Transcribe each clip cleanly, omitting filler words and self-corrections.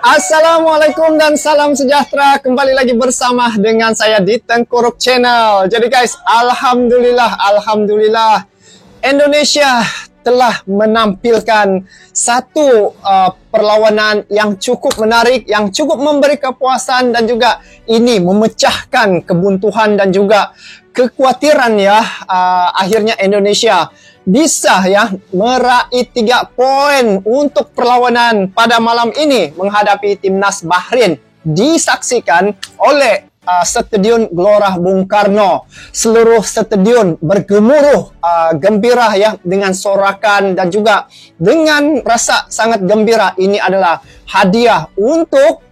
Assalamualaikum dan salam sejahtera. Kembali lagi bersama dengan saya di Tengkuruk Channel. Jadi guys, Alhamdulillah Indonesia telah menampilkan satu perlawanan yang cukup menarik, yang cukup memberi kepuasan dan juga ini memecahkan kebuntuan dan juga kekhawatiran ya. Akhirnya Indonesia bisa ya meraih 3 poin untuk perlawanan pada malam ini menghadapi timnas Bahrain. Disaksikan oleh Stadion Gelora Bung Karno. Seluruh stadion bergemuruh gembira ya dengan sorakan dan juga dengan rasa sangat gembira. Ini adalah hadiah untuk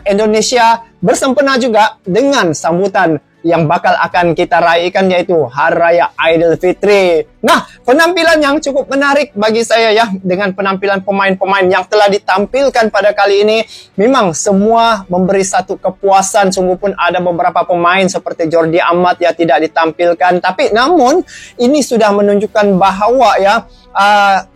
Indonesia bersempena juga dengan sambutan yang bakal akan kita raihkan, yaitu Hari Raya Aidilfitri. Nah, penampilan yang cukup menarik bagi saya ya, dengan penampilan pemain-pemain yang telah ditampilkan pada kali ini, memang semua memberi satu kepuasan. Sungguh pun ada beberapa pemain seperti Jordi Amat ya tidak ditampilkan, tapi namun ini sudah menunjukkan bahwa ya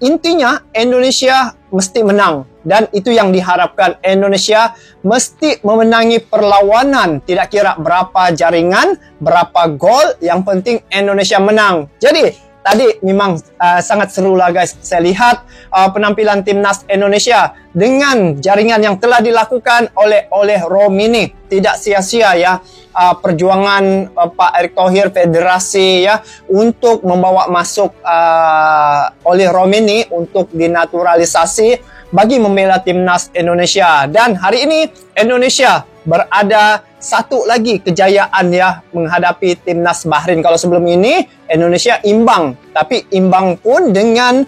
intinya Indonesia mesti menang. Dan itu yang diharapkan. Indonesia mesti memenangi perlawanan. Tidak kira berapa jaringan, berapa gol, yang penting Indonesia menang. Jadi tadi memang sangat seru lah guys. Saya lihat penampilan timnas Indonesia dengan jaringan yang telah dilakukan oleh Romini. Tidak sia-sia ya perjuangan Pak Erick Thohir, federasi ya, untuk membawa masuk oleh Romini untuk dinaturalisasi bagi membela timnas Indonesia. Dan hari ini Indonesia berada satu lagi kejayaan ya menghadapi timnas Bahrain. Kalau sebelum ini Indonesia imbang, tapi imbang pun dengan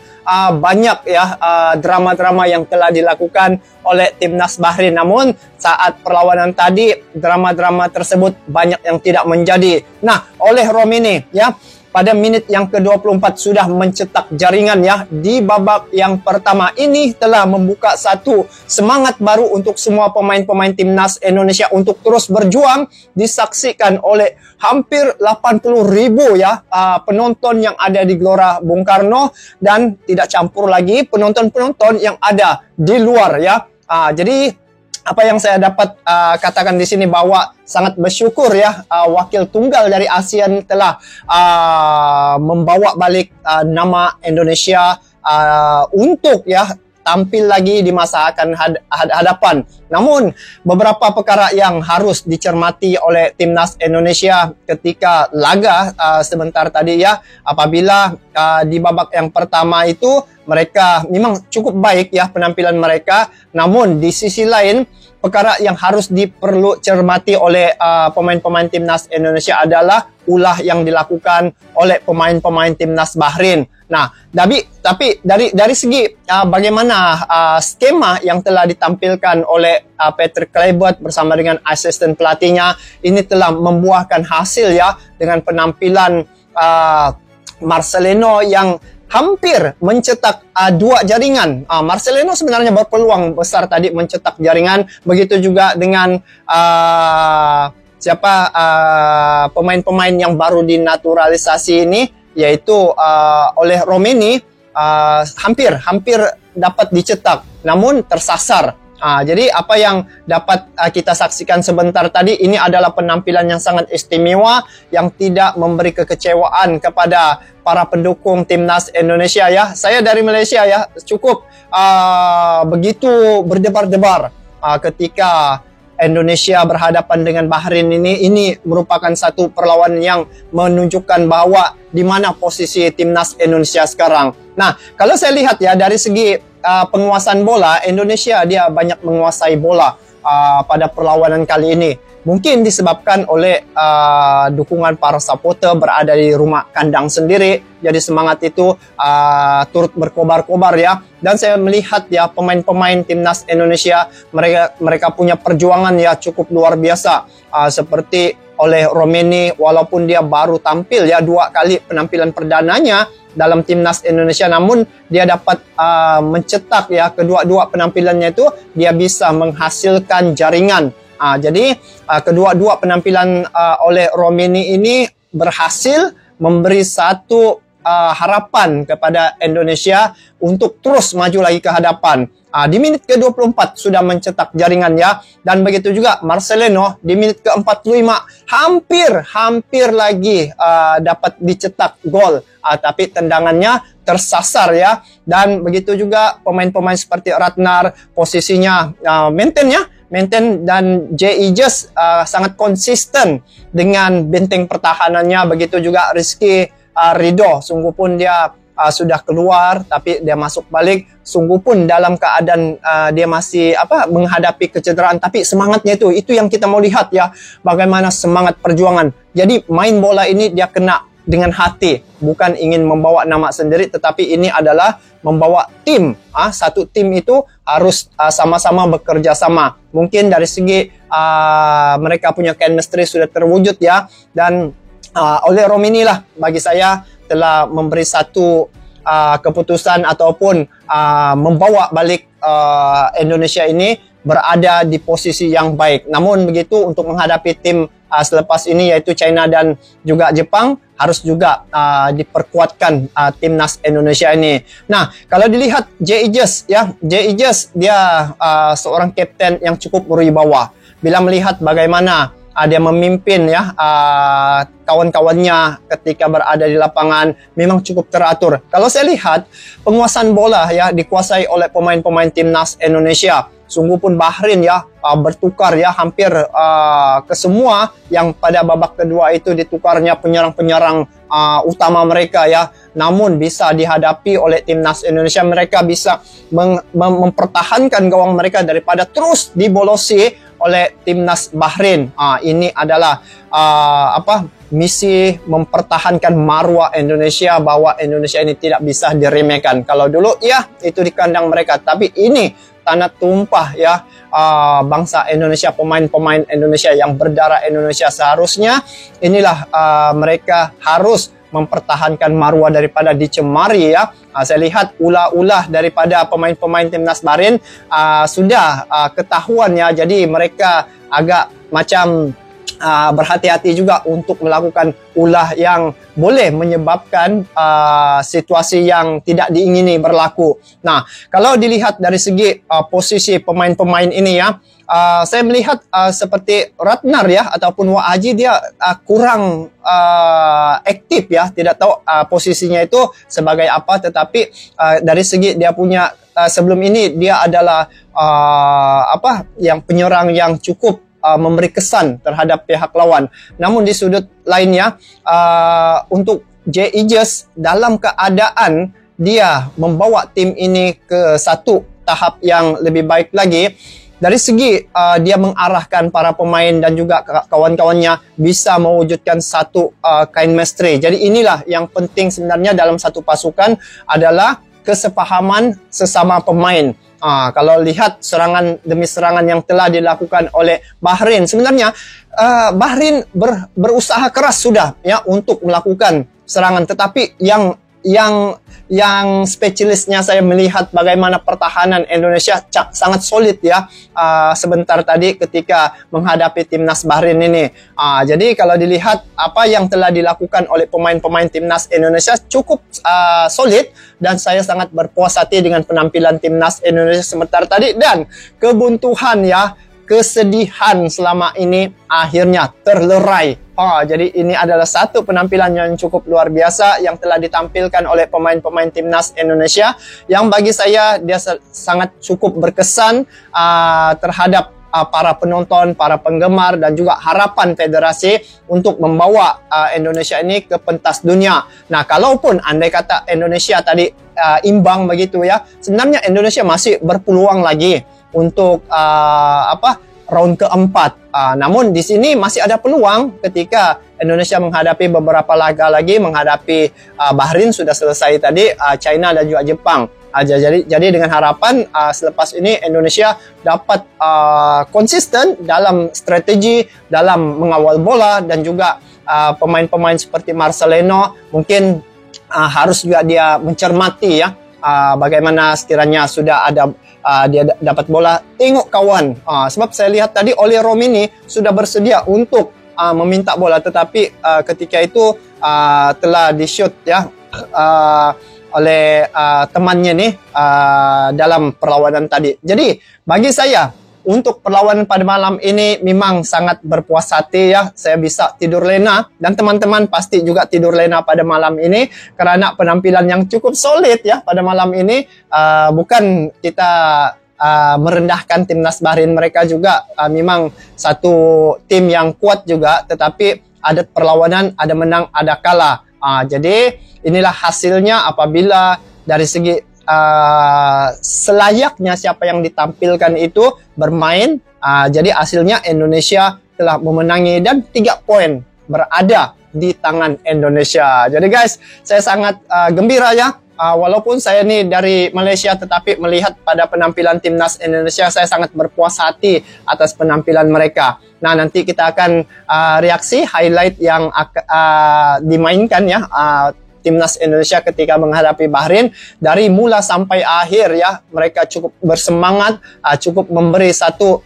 banyak ya drama-drama yang telah dilakukan oleh timnas Bahrain. Namun saat perlawanan tadi drama-drama tersebut banyak yang tidak menjadi. Nah, oleh Romini ya pada menit yang ke-24 sudah mencetak jaringan ya di babak yang pertama. Ini telah membuka satu semangat baru untuk semua pemain-pemain timnas Indonesia untuk terus berjuang. Disaksikan oleh hampir 80.000 ya penonton yang ada di Gelora Bung Karno, dan tidak campur lagi penonton-penonton yang ada di luar ya. Jadi apa yang saya dapat katakan di sini bahwa sangat bersyukur ya wakil tunggal dari ASEAN telah membawa balik nama Indonesia untuk ya tampil lagi di masa akan hadapan. Namun beberapa perkara yang harus dicermati oleh timnas Indonesia ketika laga sebentar tadi ya, apabila di babak yang pertama itu mereka memang cukup baik ya penampilan mereka, namun di sisi lain perkara yang harus diperlu cermati oleh pemain-pemain timnas Indonesia adalah ulah yang dilakukan oleh pemain-pemain timnas Bahrain. Nah, tapi dari segi bagaimana skema yang telah ditampilkan oleh Patrick Kluivert bersama dengan asisten pelatihnya, ini telah membuahkan hasil ya dengan penampilan Marcelino yang hampir mencetak 2 jaringan. Marcelino sebenarnya berpeluang besar tadi mencetak jaringan. Begitu juga dengan pemain-pemain yang baru dinaturalisasi ini, yaitu oleh Romini, hampir dapat dicetak, namun tersasar. Jadi apa yang dapat kita saksikan sebentar tadi, ini adalah penampilan yang sangat istimewa yang tidak memberi kekecewaan kepada para pendukung timnas Indonesia ya. Saya dari Malaysia ya, cukup begitu berdebar-debar ketika Indonesia berhadapan dengan Bahrain ini. Ini merupakan satu perlawanan yang menunjukkan bahwa di mana posisi timnas Indonesia sekarang. Nah, kalau saya lihat ya dari segi penguasaan bola, Indonesia dia banyak menguasai bola pada perlawanan kali ini. Mungkin disebabkan oleh dukungan para supporter berada di rumah kandang sendiri. Jadi semangat itu turut berkobar-kobar ya. Dan saya melihat ya pemain-pemain timnas Indonesia, mereka punya perjuangan ya cukup luar biasa. Seperti oleh Romini, walaupun dia baru tampil ya 2 kali penampilan perdananya dalam timnas Indonesia, namun dia dapat mencetak ya kedua-dua penampilannya itu dia bisa menghasilkan jaringan. Jadi kedua-dua penampilan oleh Romini ini berhasil memberi satu harapan kepada Indonesia untuk terus maju lagi ke hadapan. Di menit ke-24 sudah mencetak jaringannya, dan begitu juga Marcelino di menit ke-45 hampir lagi dapat dicetak gol, tapi tendangannya tersasar ya. Dan begitu juga pemain-pemain seperti Ratnar posisinya maintain, dan J.I. Just sangat konsisten dengan benteng pertahanannya. Begitu juga Rizky Ridho, sungguh pun dia sudah keluar tapi dia masuk balik, sungguh pun dalam keadaan dia masih menghadapi kecederaan, tapi semangatnya itu yang kita mau lihat ya, bagaimana semangat perjuangan. Jadi main bola ini dia kena dengan hati, bukan ingin membawa nama sendiri, tetapi ini adalah membawa tim. Satu tim itu harus sama-sama bekerja sama. Mungkin dari segi mereka punya chemistry sudah terwujud ya, dan oleh Romini lah bagi saya telah memberi satu keputusan ataupun membawa balik Indonesia ini berada di posisi yang baik. Namun begitu, untuk menghadapi tim selepas ini yaitu China dan juga Jepang, harus juga diperkuatkan timnas Indonesia ini. Nah, kalau dilihat J.I. Just ya, J.I. Just dia seorang kapten yang cukup berwibawa. Bila melihat bagaimana dia memimpin ya kawan-kawannya ketika berada di lapangan, memang cukup teratur. Kalau saya lihat penguasaan bola ya dikuasai oleh pemain-pemain timnas Indonesia. Sungguh pun Bahrain ya bertukar ya hampir ke semua yang pada babak kedua itu ditukarnya penyerang-penyerang utama mereka ya. Namun bisa dihadapi oleh timnas Indonesia, mereka bisa mempertahankan gawang mereka daripada terus dibolosi oleh timnas Bahrain. Ini adalah misi mempertahankan marwah Indonesia, bahwa Indonesia ini tidak bisa diremehkan. Kalau dulu ya itu di kandang mereka, tapi ini tanah tumpah ya bangsa Indonesia, pemain-pemain Indonesia yang berdarah Indonesia. Seharusnya inilah mereka harus mempertahankan marwah daripada dicemari ya. Saya lihat ulah-ulah daripada pemain-pemain timnas Bahrain sudah ketahuan ya. Jadi mereka agak macam berhati-hati juga untuk melakukan ulah yang boleh menyebabkan situasi yang tidak diingini berlaku. Nah, kalau dilihat dari segi posisi pemain-pemain ini ya, saya melihat seperti Ratnar ya ataupun Wa'aji, dia kurang aktif ya, tidak tahu posisinya itu sebagai apa, tetapi dari segi dia punya sebelum ini dia adalah yang penyerang yang cukup memberi kesan terhadap pihak lawan. Namun di sudut lainnya untuk J.I. Just dalam keadaan dia membawa tim ini ke satu tahap yang lebih baik lagi. Dari segi dia mengarahkan para pemain dan juga kawan-kawannya bisa mewujudkan satu chemistry. Jadi inilah yang penting sebenarnya dalam satu pasukan, adalah kesepahaman sesama pemain. Kalau lihat serangan demi serangan yang telah dilakukan oleh Bahrain, sebenarnya Bahrain berusaha keras sudah ya untuk melakukan serangan, tetapi yang spesialisnya saya melihat bagaimana pertahanan Indonesia sangat solid ya sebentar tadi ketika menghadapi timnas Bahrain ini. Jadi kalau dilihat apa yang telah dilakukan oleh pemain-pemain timnas Indonesia cukup solid, dan saya sangat berpuas hati dengan penampilan timnas Indonesia sebentar tadi, dan kebuntuan ya, kesedihan selama ini akhirnya terlerai. Jadi ini adalah satu penampilan yang cukup luar biasa yang telah ditampilkan oleh pemain-pemain timnas Indonesia, yang bagi saya dia sangat cukup berkesan terhadap para penonton, para penggemar, dan juga harapan federasi untuk membawa Indonesia ini ke pentas dunia. Nah, kalaupun andai kata Indonesia tadi imbang begitu ya, sebenarnya Indonesia masih berpeluang lagi untuk round keempat. Namun di sini masih ada peluang ketika Indonesia menghadapi beberapa laga lagi, menghadapi Bahrain sudah selesai tadi, China dan juga Jepang. Jadi dengan harapan selepas ini Indonesia dapat konsisten dalam strategi, dalam mengawal bola, dan juga pemain-pemain seperti Marcelino mungkin harus juga dia mencermati ya bagaimana sekiranya sudah ada dia dapat bola, tengok kawan. Sebab saya lihat tadi oleh Romini sudah bersedia untuk meminta bola, tetapi ketika itu telah di-shoot ya uh, oleh temannya nih dalam perlawanan tadi. Jadi bagi saya untuk perlawanan pada malam ini memang sangat berpuas hati ya. Saya bisa tidur lena dan teman-teman pasti juga tidur lena pada malam ini karena penampilan yang cukup solid ya pada malam ini. Bukan kita merendahkan timnas Bahrain, mereka juga memang satu tim yang kuat juga, tetapi ada perlawanan, ada menang, ada kalah. Jadi inilah hasilnya apabila dari segi selayaknya siapa yang ditampilkan itu bermain. Jadi hasilnya Indonesia telah memenangi dan 3 poin berada di tangan Indonesia. Jadi guys, saya sangat gembira ya. Walaupun saya ini dari Malaysia, tetapi melihat pada penampilan timnas Indonesia, saya sangat berpuas hati atas penampilan mereka. Nah, nanti kita akan reaksi highlight yang dimainkan ya timnas Indonesia ketika menghadapi Bahrain dari mula sampai akhir ya. Mereka cukup bersemangat, cukup memberi satu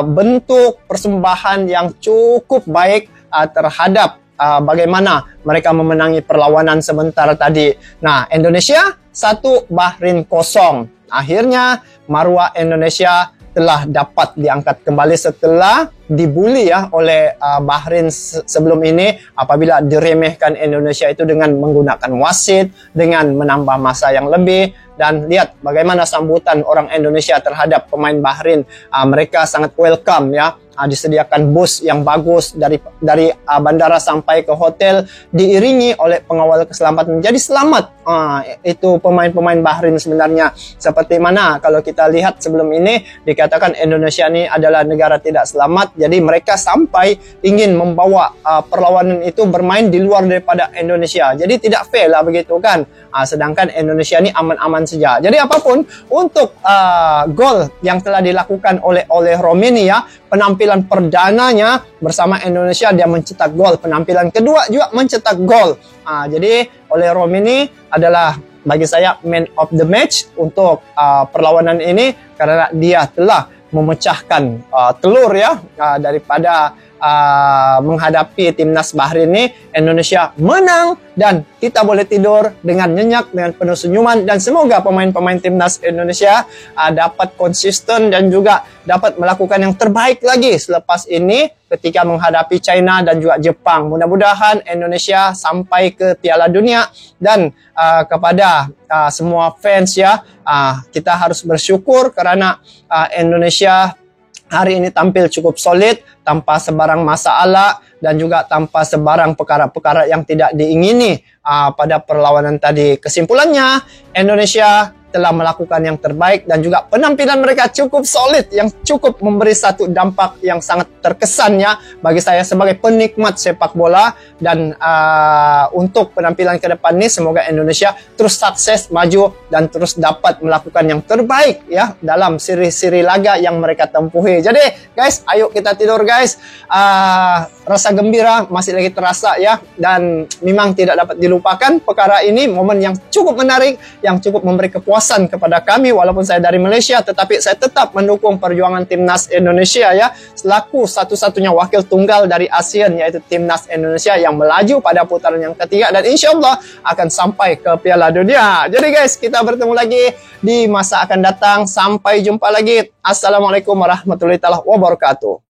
bentuk persembahan yang cukup baik terhadap bagaimana mereka memenangi perlawanan sementara tadi. Nah, Indonesia 1, Bahrain 0. Akhirnya marwah Indonesia telah dapat diangkat kembali setelah dibuli ya oleh Bahrain sebelum ini apabila diremehkan Indonesia itu dengan menggunakan wasit, dengan menambah masa yang lebih. Dan lihat bagaimana sambutan orang Indonesia terhadap pemain Bahrain. Mereka sangat welcome ya. Disediakan bus yang bagus dari bandara sampai ke hotel, diiringi oleh pengawal keselamatan. Jadi selamat itu pemain-pemain Bahrain sebenarnya. Seperti mana kalau kita lihat sebelum ini dikatakan Indonesia ini adalah negara tidak selamat. Jadi mereka sampai ingin membawa perlawanan itu bermain di luar daripada Indonesia. Jadi tidak fair lah begitu kan. Sedangkan Indonesia ini aman-aman saja. Jadi apapun untuk gol yang telah dilakukan oleh Romania, penampilan perdananya bersama Indonesia dia mencetak gol, penampilan kedua juga mencetak gol. Jadi oleh Romania adalah bagi saya man of the match untuk perlawanan ini karena dia telah memecahkan telur ya daripada menghadapi timnas Bahrain ini. Indonesia menang dan kita boleh tidur dengan nyenyak, dengan penuh senyuman, dan semoga pemain-pemain timnas Indonesia dapat konsisten dan juga dapat melakukan yang terbaik lagi selepas ini ketika menghadapi China dan juga Jepang. Mudah-mudahan Indonesia sampai ke Piala Dunia dan kepada semua fans ya, kita harus bersyukur karena Indonesia hari ini tampil cukup solid tanpa sebarang masalah dan juga tanpa sebarang perkara-perkara yang tidak diingini pada perlawanan tadi. Kesimpulannya, Indonesia telah melakukan yang terbaik dan juga penampilan mereka cukup solid yang cukup memberi satu dampak yang sangat terkesan ya bagi saya sebagai penikmat sepak bola. Dan untuk penampilan ke depan ini semoga Indonesia terus sukses maju dan terus dapat melakukan yang terbaik ya dalam siri-siri laga yang mereka tempuhi. Jadi guys, ayo kita tidur guys. Rasa gembira masih lagi terasa ya, dan memang tidak dapat dilupakan perkara ini, momen yang cukup menarik, yang cukup memberi kepuasan kepada kami. Walaupun saya dari Malaysia, tetapi saya tetap mendukung perjuangan timnas Indonesia ya, selaku satu-satunya wakil tunggal dari ASEAN, yaitu timnas Indonesia yang melaju pada putaran yang ketiga dan insyaAllah akan sampai ke Piala Dunia. Jadi guys, kita bertemu lagi di masa akan datang. Sampai jumpa lagi. Assalamualaikum warahmatullahi wabarakatuh.